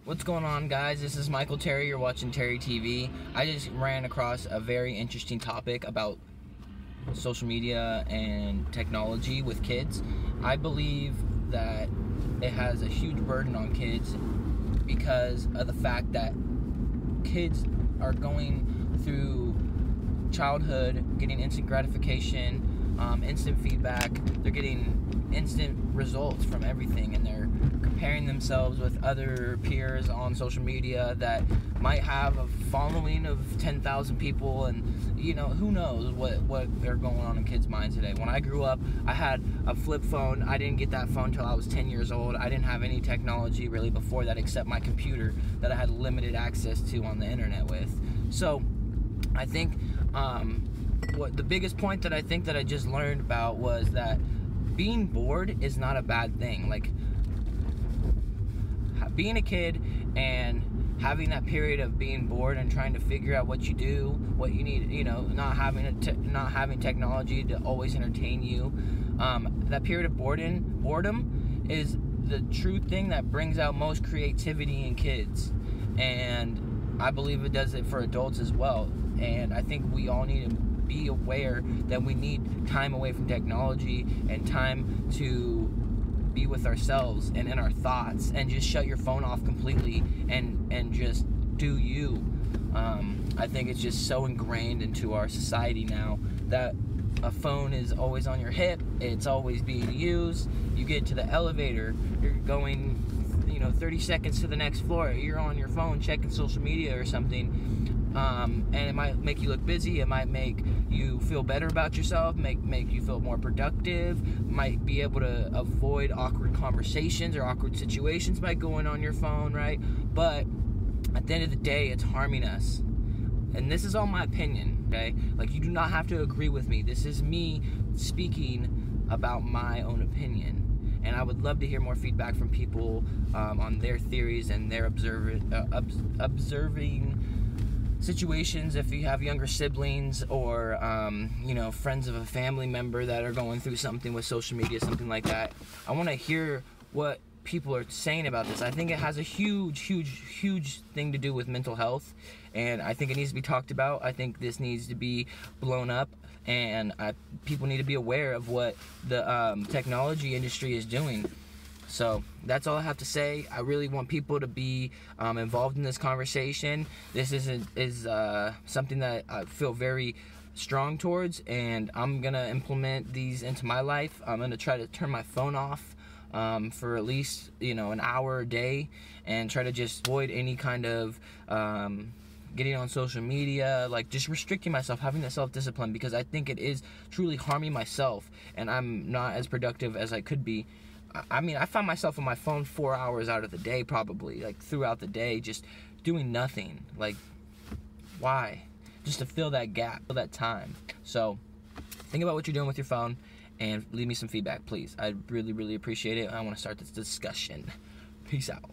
What's going on, guys? This is Michael Terry. You're watching Terry TV. I just ran across a very interesting topic about social media and technology with kids. I believe that it has a huge burden on kids because of the fact that kids are going through childhood, getting instant gratification, instant feedback. They're getting instant results from everything, and they're comparing themselves with other peers on social media that might have a following of 10,000 people, and who knows what they're going on in kids' minds today. When I grew up, I had a flip phone. I didn't get that phone until I was 10 years old. I didn't have any technology really before that except my computer that I had limited access to on the internet with. So I think what the biggest point that I think that I just learned about was that being bored is not a bad thing. Like, being a kid and having that period of being bored and trying to figure out what you do, what you need, not having technology to always entertain you, that period of boredom is the true thing that brings out most creativity in kids, and I believe it does it for adults as well. And I think we all need to be aware that we need time away from technology and time to be with ourselves and in our thoughts, and just shut your phone off completely and just do you. I think it's just so ingrained into our society now that a phone is always on your hip. It's always being used. You get to the elevator, you're going 30 seconds to the next floor, you're on your phone checking social media or something. And it might make you look busy, it might make you feel better about yourself, make you feel more productive, might be able to avoid awkward conversations or awkward situations by going on your phone, right? But at the end of the day, it's harming us. And this is all my opinion, okay? Like, you do not have to agree with me. This is me speaking about my own opinion. And I would love to hear more feedback from people on their theories and their observing situations. If you have younger siblings or friends of a family member that are going through something with social media, something like that, I want to hear what people are saying about this. I think it has a huge thing to do with mental health, and I think it needs to be talked about. I think this needs to be blown up, and people need to be aware of what the technology industry is doing. So that's all I have to say. I really want people to be involved in this conversation. This is something that I feel very strong towards, and I'm gonna implement these into my life. I'm gonna try to turn my phone off for at least an hour a day, and try to just avoid any kind of getting on social media, like just restricting myself, having that self-discipline, because I think it is truly harming myself, and I'm not as productive as I could be. I mean, I find myself on my phone 4 hours out of the day, probably, like throughout the day, just doing nothing. Like, why? Just to fill that gap, fill that time. So think about what you're doing with your phone and leave me some feedback, please. I'd really appreciate it. I want to start this discussion. Peace out.